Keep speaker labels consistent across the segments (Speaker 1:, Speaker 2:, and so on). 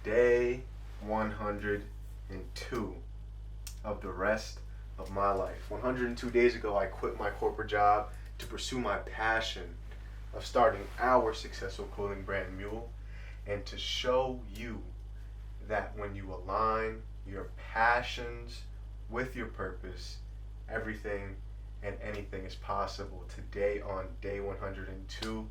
Speaker 1: day 102 of the rest of my life. 102 days ago, I quit my corporate job to pursue my passion of starting our successful clothing brand MUEL, and to show you that when you align your passions with your purpose, everything and anything is possible. Today, on day 102,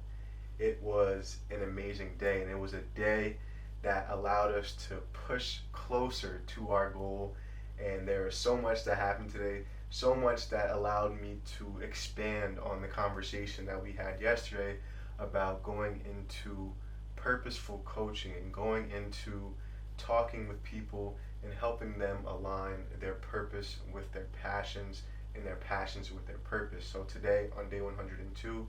Speaker 1: it was an amazing day, and it was a day that allowed us to push closer to our goal. And there is so much that happened today, so much that allowed me to expand on the conversation that we had yesterday about going into purposeful coaching and going into talking with people and helping them align their purpose with their passions and their passions with their purpose. So today, on day 102,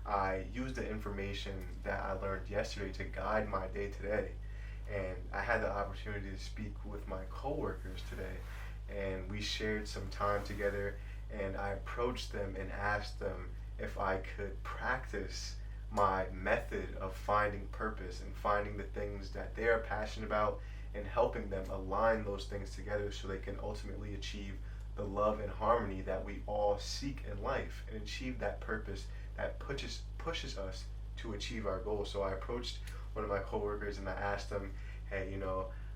Speaker 1: I used the information that I learned yesterday to guide my day today. And I had the opportunity to speak with my coworkers today, and we shared some time together, and I approached them and asked them if I could practice my method of finding purpose and finding the things that they are passionate about and helping them align those things together so they can ultimately achieve the love and harmony that we all seek in life and achieve that purpose that pushes us to achieve our goals. So I approached one of my coworkers and I asked them, hey,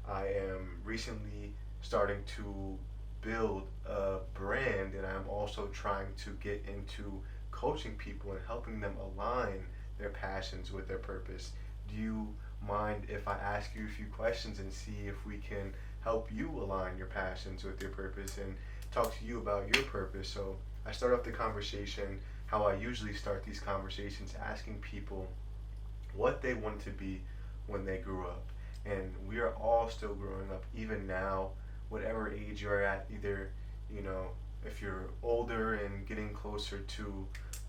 Speaker 1: I am recently starting to build a brand, and I'm also trying to get into coaching people and helping them align their passions with their purpose. Do you mind if I ask you a few questions and see if we can help you align your passions with your purpose and talk to you about your purpose? So I start off the conversation how I usually start these conversations, asking people what they want to be when they grew up. And we are all still growing up, even now, whatever age you're at, either, if you're older and getting closer to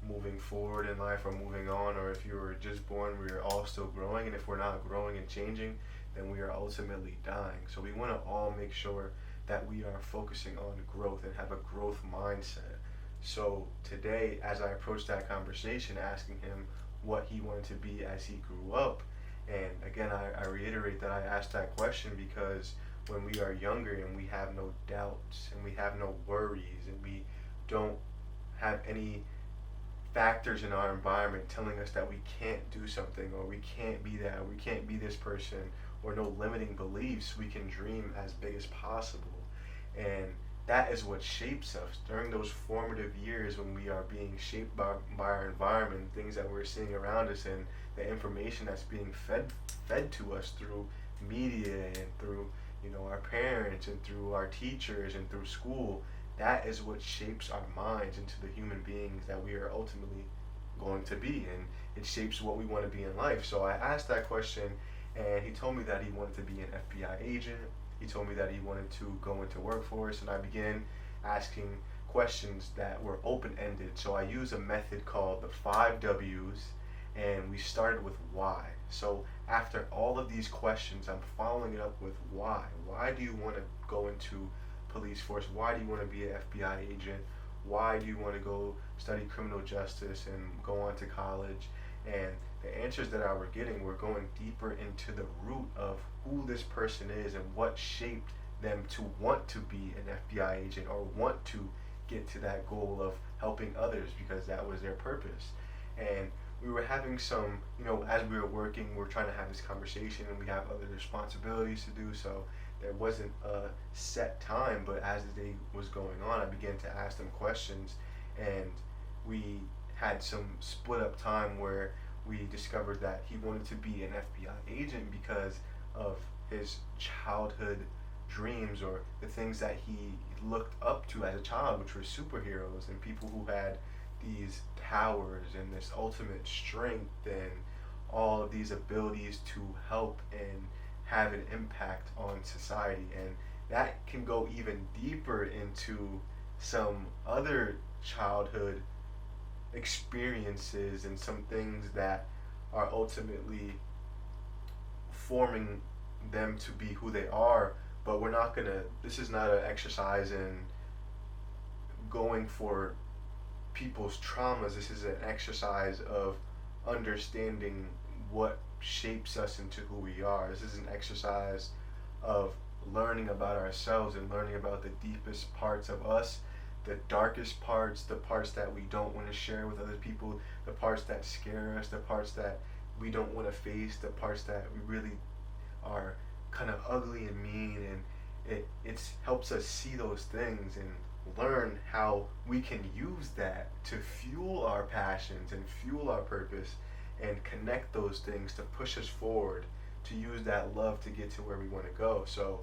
Speaker 1: moving forward in life or moving on, or if you were just born, we are all still growing. And if we're not growing and changing, then we are ultimately dying. So we want to all make sure that we are focusing on growth and have a growth mindset. So today, as I approached that conversation, asking him what he wanted to be as he grew up, and again, I reiterate that I asked that question because when we are younger and we have no doubts and we have no worries and we don't have any factors in our environment telling us that we can't do something or we can't be that or we can't be this person, or no limiting beliefs, we can dream as big as possible. And that is what shapes us during those formative years when we are being shaped by our environment, things that we're seeing around us, and the information that's being fed to us through media and through our parents and through our teachers and through school. That is what shapes our minds into the human beings that we are ultimately going to be, and it shapes what we want to be in life. So I asked that question, and he told me that he wanted to be an FBI agent. He told me that he wanted to go into workforce, and I began asking questions that were open-ended. So I used a method called the 5 W's, and we started with why. So after all of these questions, I'm following it up with why. Why do you want to go into police force? Why do you want to be an FBI agent? Why do you want to go study criminal justice and go on to college? And the answers that I were getting were going deeper into the root of who this person is and what shaped them to want to be an FBI agent or want to get to that goal of helping others, because that was their purpose. And we were having some, as we were working, we are trying to have this conversation, and we have other responsibilities to do, so there wasn't a set time. But as the day was going on, I began to ask them questions, and we had some split up time where we discovered that he wanted to be an FBI agent because of his childhood dreams, or the things that he looked up to as a child, which were superheroes and people who had these powers and this ultimate strength and all of these abilities to help and have an impact on society. And that can go even deeper into some other childhood experiences and some things that are ultimately forming them to be who they are. But this is not an exercise in going for people's traumas. This is an exercise of understanding what shapes us into who we are. This is an exercise of learning about ourselves and learning about the deepest parts of us, the darkest parts, the parts that we don't want to share with other people, the parts that scare us, the parts that we don't want to face, the parts that we really are kind of ugly and mean, and it helps us see those things and learn how we can use that to fuel our passions and fuel our purpose and connect those things to push us forward, to use that love to get to where we want to go. So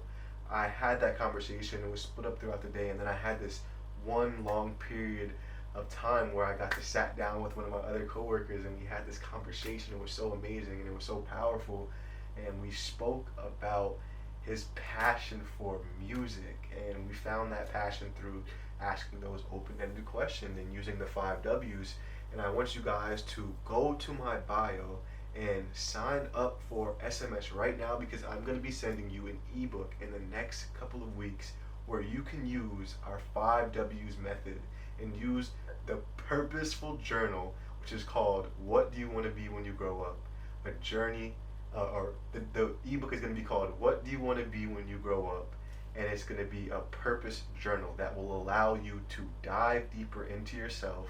Speaker 1: I had that conversation. It was split up throughout the day, and then I had this one long period of time where I got to sat down with one of my other coworkers, and we had this conversation. It was so amazing and it was so powerful, and we spoke about his passion for music, and we found that passion through asking those open-ended questions and using the 5 W's. And I want you guys to go to my bio and sign up for SMS right now, because I'm going to be sending you an ebook in the next couple of weeks where you can use our 5 W's method and use the purposeful journal, which is called What Do You Want to Be When You Grow Up? A journey, or the ebook is going to be called What Do You Want to Be When You Grow Up? And it's going to be a purpose journal that will allow you to dive deeper into yourself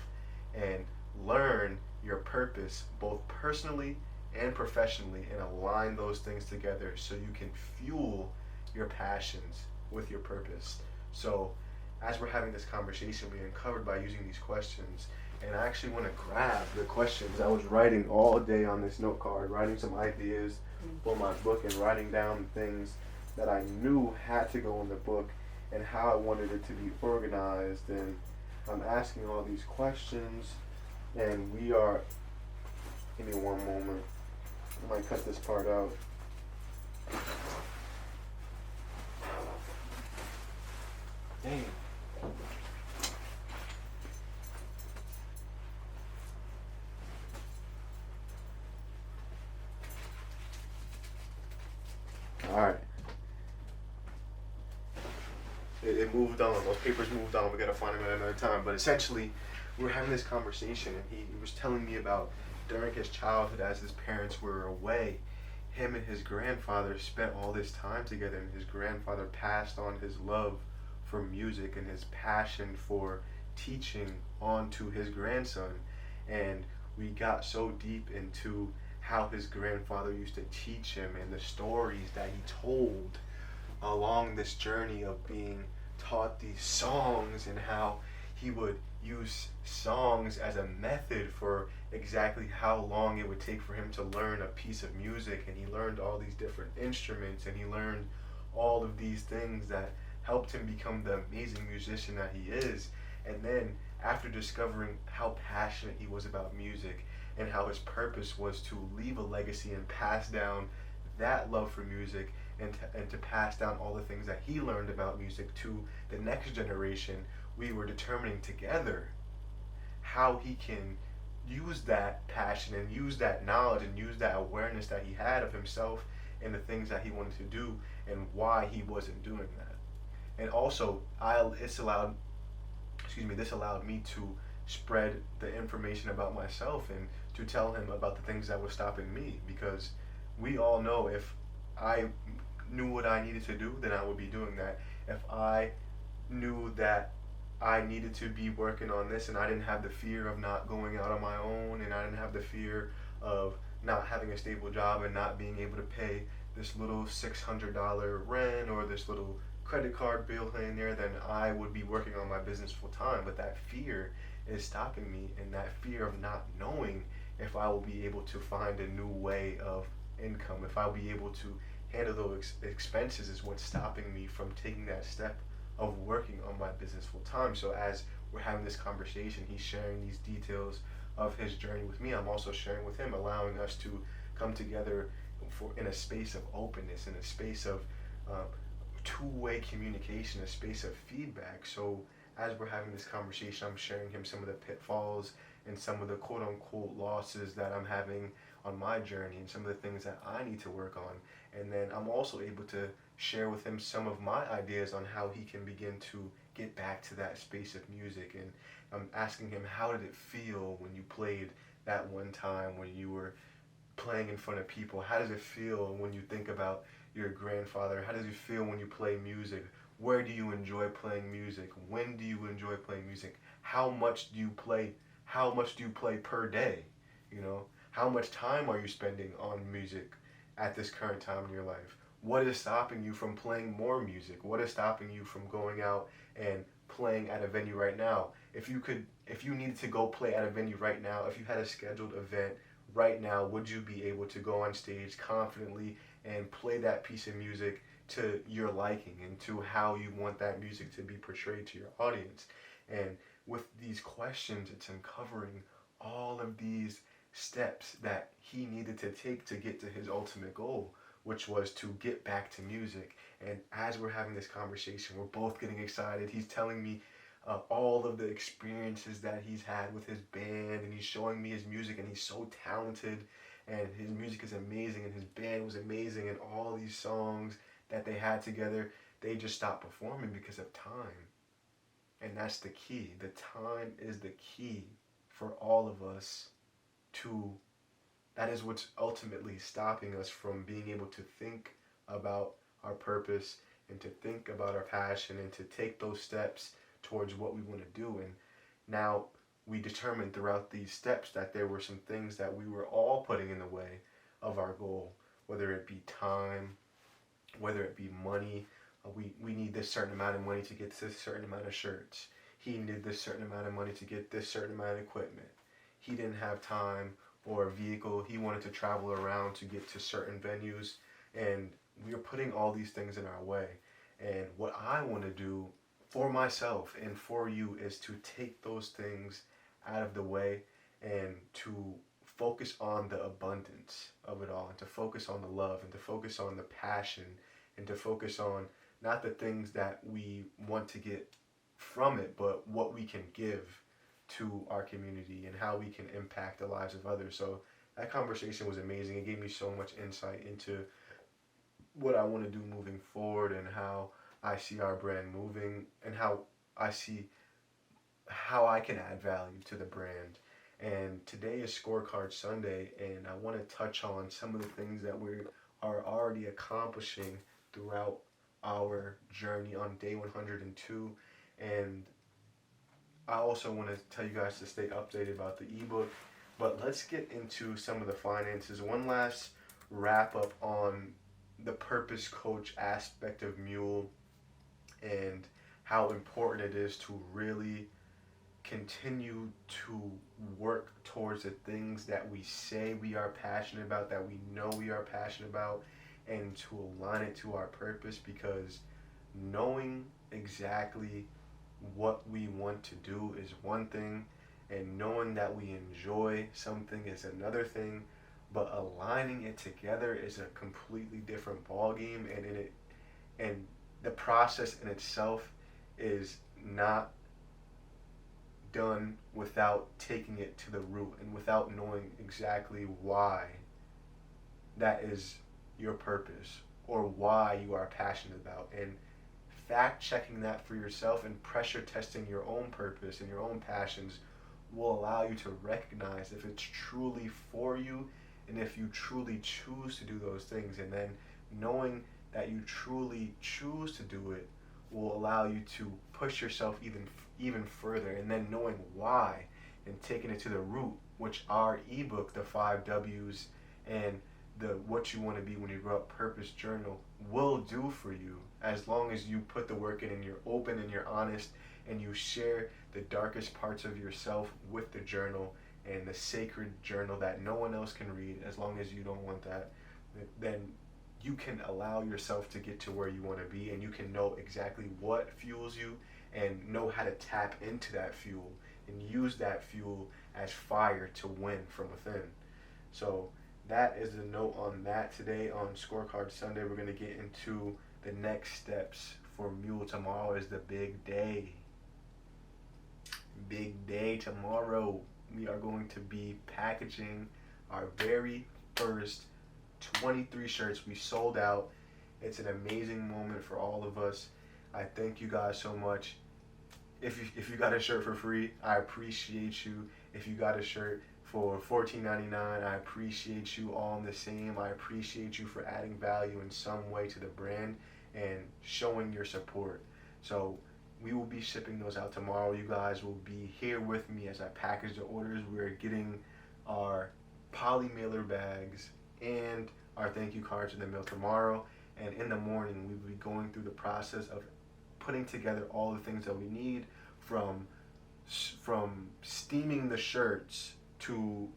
Speaker 1: and learn your purpose both personally and professionally, and align those things together so you can fuel your passions with your purpose. So as we're having this conversation, we uncovered by using these questions, and I actually want to grab the questions. I was writing all day on this note card, writing some ideas for my book and writing down things that I knew had to go in the book and how I wanted it to be organized. And I'm asking all these questions, and we are, give me one moment, I might cut this part out. Dang. Alright. It moved on. Those papers moved on. We gotta find them at another time. But essentially, we were having this conversation, and he was telling me about during his childhood, as his parents were away, him and his grandfather spent all this time together, and his grandfather passed on his love for music and his passion for teaching on to his grandson. And we got so deep into how his grandfather used to teach him and the stories that he told along this journey of being taught these songs, and how he would use songs as a method for exactly how long it would take for him to learn a piece of music. And he learned all these different instruments, and he learned all of these things that helped him become the amazing musician that he is. And then after discovering how passionate he was about music and how his purpose was to leave a legacy and pass down that love for music, and to pass down all the things that he learned about music to the next generation, we were determining together how he can use that passion and use that knowledge and use that awareness that he had of himself and the things that he wanted to do, and why he wasn't doing that. And also, this allowed me to spread the information about myself and to tell him about the things that were stopping me, because we all know if I knew what I needed to do, then I would be doing that. If I knew that I needed to be working on this, and I didn't have the fear of not going out on my own, and I didn't have the fear of not having a stable job and not being able to pay this little $600 rent or this little credit card bill here and there, then I would be working on my business full time. But that fear is stopping me, and that fear of not knowing if I will be able to find a new way of income, if I'll be able to handle those expenses, is what's stopping me from taking that step of working on my business full time. So as we're having this conversation, he's sharing these details of his journey with me. I'm also sharing with him, allowing us to come together in a space of openness, in a space of two-way communication, a space of feedback. So as we're having this conversation, I'm sharing him some of the pitfalls and some of the quote-unquote losses that I'm having on my journey, and some of the things that I need to work on. And then I'm also able to share with him some of my ideas on how he can begin to get back to that space of music. And I'm asking him, how did it feel when you played that one time when you were playing in front of people? How does it feel when you think about your grandfather? How does it feel when you play music? Where do you enjoy playing music? When do you enjoy playing music? How much do you play? How much do you play per day? You know, how much time are you spending on music at this current time in your life? What is stopping you from playing more music? What is stopping you from going out and playing at a venue right now? If you needed to go play at a venue right now, if you had a scheduled event right now, would you be able to go on stage confidently and play that piece of music to your liking and to how you want that music to be portrayed to your audience? And with these questions, it's uncovering all of these steps that he needed to take to get to his ultimate goal, which was to get back to music. And as we're having this conversation, we're both getting excited. He's telling me all of the experiences that he's had with his band, and he's showing me his music, and he's so talented, and his music is amazing, and his band was amazing, and all these songs that they had together, they just stopped performing because of time. And that's the key. The time is the key for all of us to, that is what's ultimately stopping us from being able to think about our purpose and to think about our passion and to take those steps towards what we want to do. And now we determined throughout these steps that there were some things that we were all putting in the way of our goal, whether it be time, whether it be money. We need this certain amount of money to get this certain amount of shirts. He needed this certain amount of money to get this certain amount of equipment. He didn't have time or a vehicle. He wanted to travel around to get to certain venues, and we are putting all these things in our way. And what I want to do for myself and for you is to take those things out of the way and to focus on the abundance of it all, and to focus on the love, and to focus on the passion, and to focus on not the things that we want to get from it, but what we can give to our community and how we can impact the lives of others. So that conversation was amazing. It gave me so much insight into what I want to do moving forward, and how I see our brand moving, and how I see how I can add value to the brand. And today is Scorecard Sunday, and I want to touch on some of the things that we are already accomplishing throughout our journey on day 102. And I also want to tell you guys to stay updated about the ebook. But let's get into some of the finances. One last wrap up on the purpose coach aspect of MUEL and how important it is to really continue to work towards the things that we say we are passionate about, that we know we are passionate about, and to align it to our purpose. Because knowing exactly what we want to do is one thing, and knowing that we enjoy something is another thing, but aligning it together is a completely different ballgame. And the process in itself is not done without taking it to the root and without knowing exactly why that is your purpose or why you are passionate about, and fact checking that for yourself and pressure testing your own purpose and your own passions will allow you to recognize if it's truly for you and if you truly choose to do those things. And then knowing that you truly choose to do it will allow you to push yourself even further. And then knowing why and taking it to the root, which our ebook, the 5 W's and the What You Want to Be When You Grow Up Purpose Journal, will do for you, as long as you put the work in and you're open and you're honest and you share the darkest parts of yourself with the journal, and the sacred journal that no one else can read. As long as you don't want that, then you can allow yourself to get to where you want to be, and you can know exactly what fuels you and know how to tap into that fuel and use that fuel as fire to win from within. So that is the note on that. Today on Scorecard Sunday, we're going to get into the next steps for MUEL. Tomorrow is the big day. Big day tomorrow. We are going to be packaging our very first 23 shirts. We sold out. It's an amazing moment for all of us. I thank you guys so much. If you got a shirt for free, I appreciate you. If you got a shirt for $14.99. I appreciate you all the same. I appreciate you for adding value in some way to the brand and showing your support. So we will be shipping those out tomorrow. You guys will be here with me as I package the orders. We're getting our poly mailer bags and our thank you cards in the mail tomorrow. And in the morning, we will be going through the process of putting together all the things that we need, from steaming the shirts to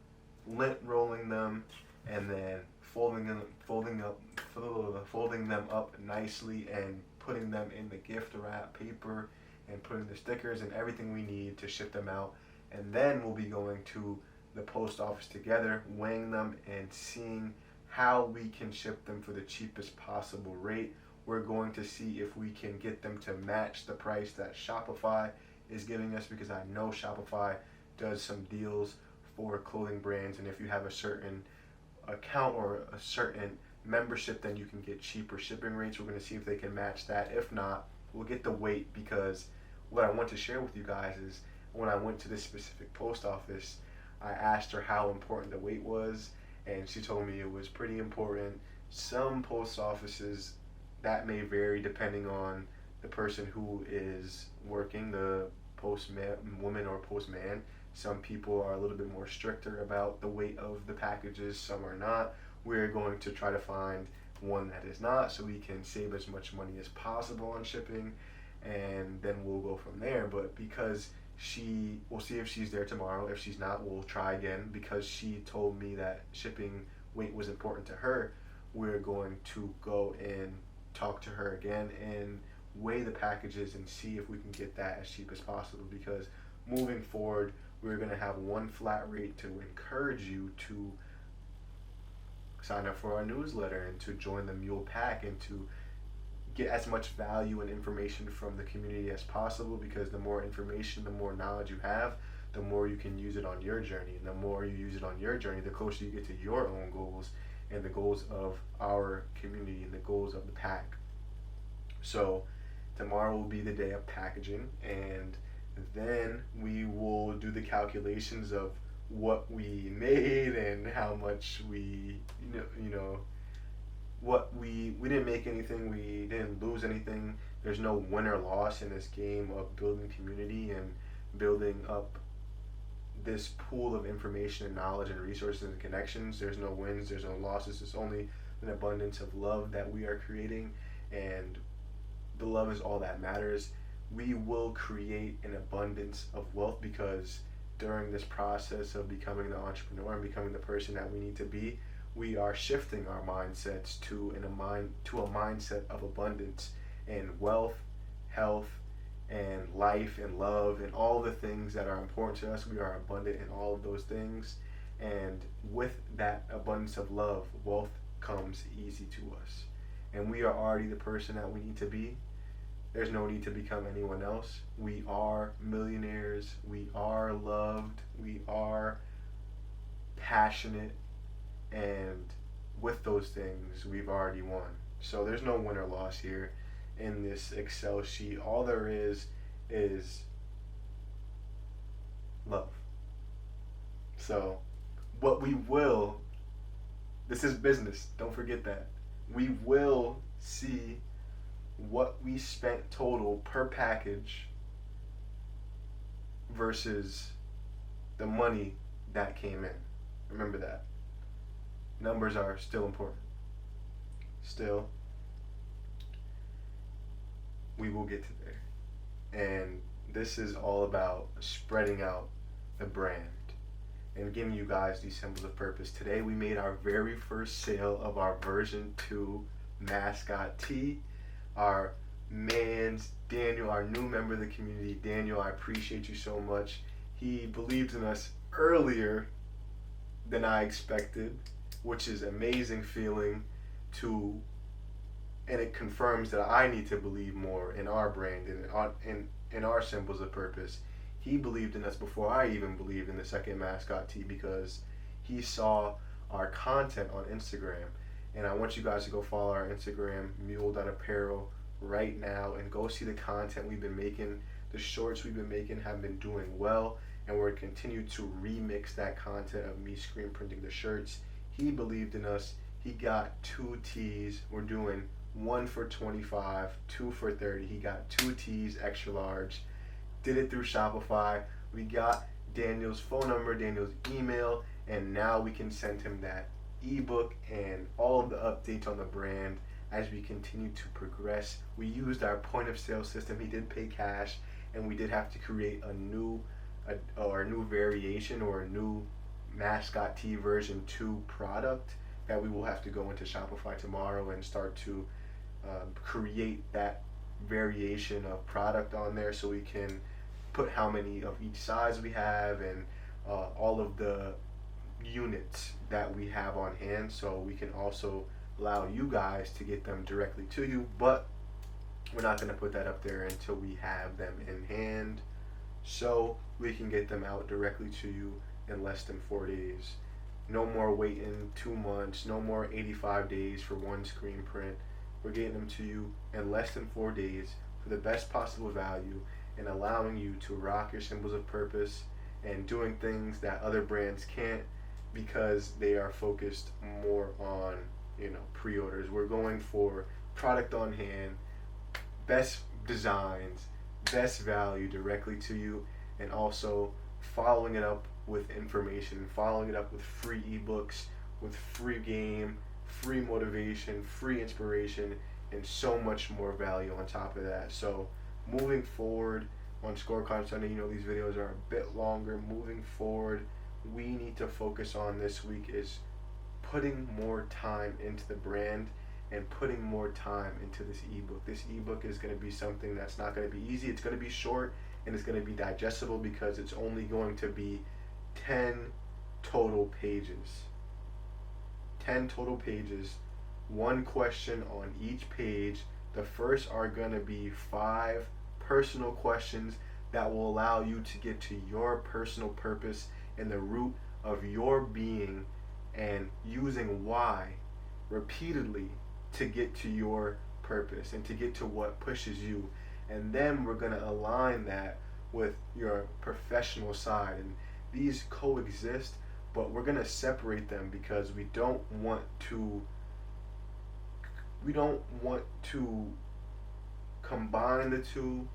Speaker 1: lint rolling them, and then folding them up nicely and putting them in the gift wrap paper and putting the stickers and everything we need to ship them out. And then we'll be going to the post office together, weighing them and seeing how we can ship them for the cheapest possible rate. We're going to see if we can get them to match the price that Shopify is giving us, because I know Shopify does some deals for clothing brands, and if you have a certain account or a certain membership, then you can get cheaper shipping rates. We're going to see if they can match that. If not, we'll get the weight, because what I want to share with you guys is when I went to this specific post office, I asked her how important the weight was, and she told me it was pretty important. Some post offices, that may vary depending on the person who is working, the postman woman or postman. Some people are a little bit more stricter about the weight of the packages, some are not. We're going to try to find one that is not, so we can save as much money as possible on shipping, and then we'll go from there. But because we'll see if she's there tomorrow. If she's not, we'll try again. Because she told me that shipping weight was important to her, we're going to go and talk to her again and weigh the packages and see if we can get that as cheap as possible. Because moving forward, we're going to have one flat rate to encourage you to sign up for our newsletter and to join the MUEL pack and to get as much value and information from the community as possible. Because the more information, the more knowledge you have, the more you can use it on your journey. And the more you use it on your journey, the closer you get to your own goals and the goals of our community and the goals of the pack. So tomorrow will be the day of packaging, and then we will do the calculations of what we made and how much we what we didn't make anything, we didn't lose anything. There's no win or loss in this game of building community and building up this pool of information and knowledge and resources and connections. There's no wins, there's no losses. It's only an abundance of love that we are creating, and the love is all that matters. We will create an abundance of wealth, because during this process of becoming the entrepreneur and becoming the person that we need to be, we are shifting our mindsets to a mindset of abundance and wealth, health, and life and love and all the things that are important to us. We are abundant in all of those things, and with that abundance of love, wealth comes easy to us, and we are already the person that we need to be. There's no need to become anyone else. We are millionaires, we are loved, we are passionate, and with those things we've already won. So there's no win or loss here in this Excel sheet. All there is love. So what we will, this is business, don't forget that. We will see what we spent total per package versus the money that came in. Remember that. Numbers are still important. Still, we will get to there. And this is all about spreading out the brand and giving you guys these symbols of purpose. Today we made our very first sale of our version 2 mascot tee. Our man's Daniel, our new member of the community. Daniel, I appreciate you so much. He believed in us earlier than I expected, which is an amazing feeling and it confirms that I need to believe more in our brand and in our symbols of purpose. He believed in us before I even believed in the second mascot tee, because he saw our content on Instagram. And I want you guys to go follow our Instagram, MUEL.apparel, right now, and go see the content we've been making. The shorts we've been making have been doing well, and we're going to continue to remix that content of me screen printing the shirts. He believed in us. He got 2 tees. We're doing 1 for 25, 2 for 30. He got 2 tees, extra large. Did it through Shopify. We got Daniel's phone number, Daniel's email, and now we can send him that ebook and all of the updates on the brand as we continue to progress. We used our point of sale system. He did pay cash, and we did have to create a new variation or a new mascot tee version 2 product that we will have to go into Shopify tomorrow and start to create that variation of product on there, so we can put how many of each size we have and all of the units that we have on hand, so we can also allow you guys to get them directly to you. But we're not going to put that up there until we have them in hand, so we can get them out directly to you in less than 4 days. No more waiting 2 months, no more 85 days for one screen print. We're getting them to you in less than 4 days for the best possible value, and allowing you to rock your symbols of purpose and doing things that other brands can't because they are focused more on, pre-orders. We're going for product on hand, best designs, best value directly to you, and also following it up with information, following it up with free ebooks, with free game, free motivation, free inspiration, and so much more value on top of that. So moving forward on Scorecard Sunday, these videos are a bit longer. Moving forward, we need to focus on this week is putting more time into the brand and putting more time into this ebook. This ebook is going to be something that's not going to be easy. It's going to be short and it's going to be digestible because it's only going to be 10 total pages. 10 total pages, 1 question on each page. The first are going to be 5 personal questions that will allow you to get to your personal purpose and the root of your being, and using why repeatedly to get to your purpose and to get to what pushes you. And then we're going to align that with your professional side, and these coexist, but we're going to separate them because we don't want to combine the two.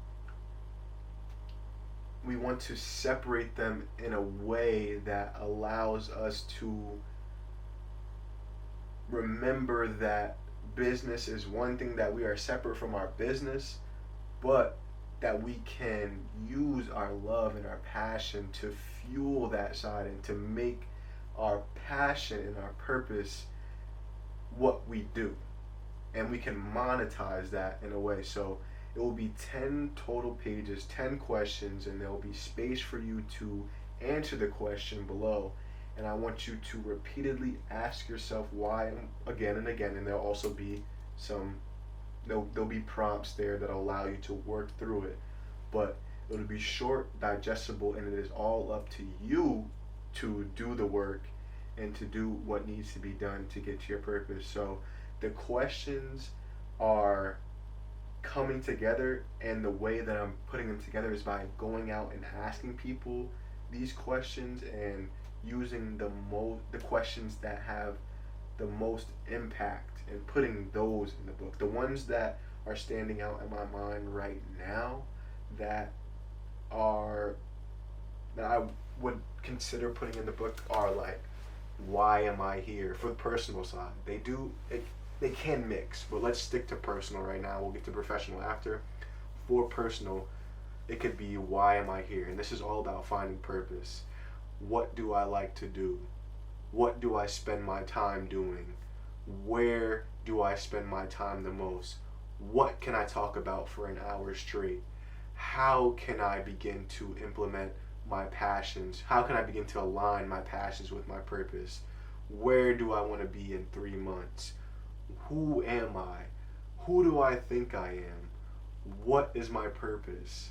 Speaker 1: We want to separate them in a way that allows us to remember that business is one thing, that we are separate from our business, but that we can use our love and our passion to fuel that side and to make our passion and our purpose what we do. And we can monetize that in a way. So it will be 10 total pages, 10 questions, and there will be space for you to answer the question below. And I want you to repeatedly ask yourself why again and again, and there'll also be there'll be prompts there that'll allow you to work through it. But it'll be short, digestible, and it is all up to you to do the work and to do what needs to be done to get to your purpose. So the questions are coming together, and the way that I'm putting them together is by going out and asking people these questions and using the questions that have the most impact and putting those in the book. The ones that are standing out in my mind right now that I would consider putting in the book are like, why am I here? For the personal side, they can mix, but let's stick to personal right now. We'll get to professional after. For personal, it could be, why am I here? And this is all about finding purpose. What do I like to do? What do I spend my time doing? Where do I spend my time the most? What can I talk about for an hour straight? How can I begin to implement my passions? How can I begin to align my passions with my purpose? Where do I want to be in 3 months? Who am I? Who do I think I am? What is my purpose?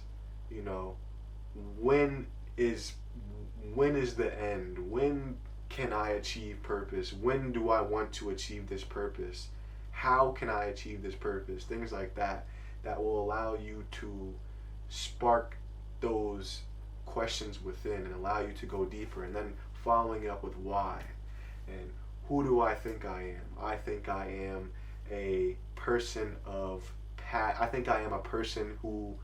Speaker 1: When is the end? When can I achieve purpose? When do I want to achieve this purpose? How can I achieve this purpose? Things like that will allow you to spark those questions within and allow you to go deeper, and then following up with why. And who do I think I am? I think I am a person of I think I am a person who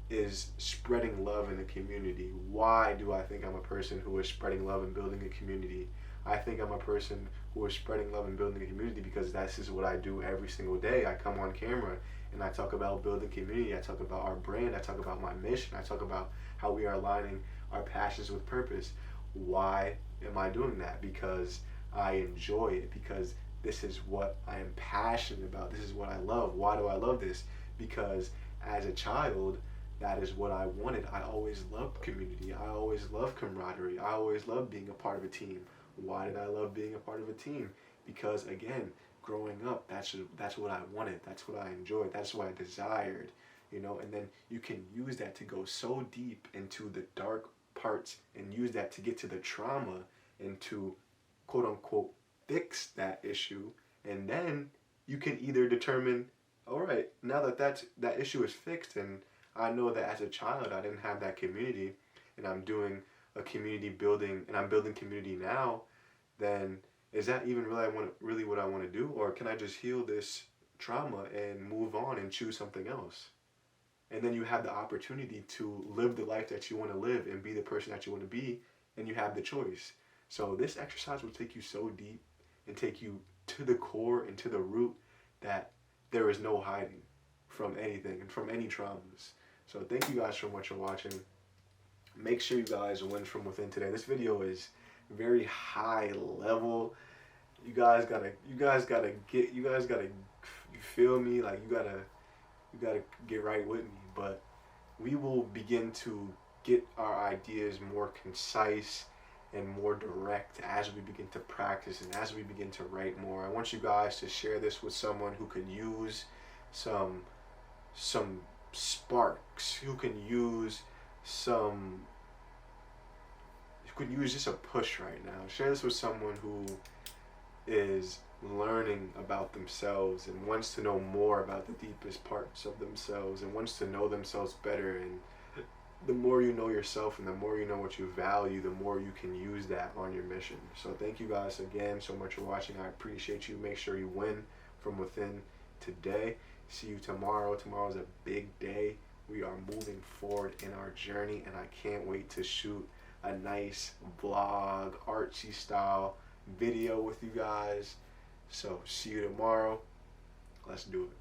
Speaker 1: is spreading love in the community. Why do I think I'm a person who is spreading love and building a community? I think I'm a person who is spreading love and building a community because this is what I do every single day. I come on camera and I talk about building community. I talk about our brand. I talk about my mission. I talk about how we are aligning our passions with purpose. Why am I doing that? Because I enjoy it. Because this is what I am passionate about. This is what I love. Why do I love this? Because as a child, that is what I wanted. I always loved community. I always loved camaraderie. I always loved being a part of a team. Why did I love being a part of a team? Because again, growing up, that's what I wanted. That's what I enjoyed. That's what I desired. And then you can use that to go so deep into the dark parts and use that to get to the trauma and to quote unquote fix that issue. And then you can either determine, all right, now that issue is fixed, and I know that as a child I didn't have that community, and I'm doing a community building, and I'm building community now, then is that even really what I want to do? Or can I just heal this trauma and move on and choose something else? And then you have the opportunity to live the life that you want to live and be the person that you want to be, and you have the choice. So this exercise will take you so deep and take you to the core and to the root that there is no hiding from anything and from any traumas. So thank you guys so much for watching. Make sure you guys win from within today. This video is very high level. You guys gotta you feel me? Like you gotta get right with me. But we will begin to get our ideas more concise and more direct as we begin to practice and as we begin to write more. I want you guys to share this with someone who could use some sparks, who can use just a push right now. Share this with someone who is learning about themselves and wants to know more about the deepest parts of themselves and wants to know themselves better. And the more you know yourself and the more you know what you value, the more you can use that on your mission. So thank you guys again so much for watching. I appreciate you. Make sure you win from within today. See you tomorrow. Tomorrow's a big day. We are moving forward in our journey, and I can't wait to shoot a nice vlog, artsy style video with you guys. So see you tomorrow. Let's do it.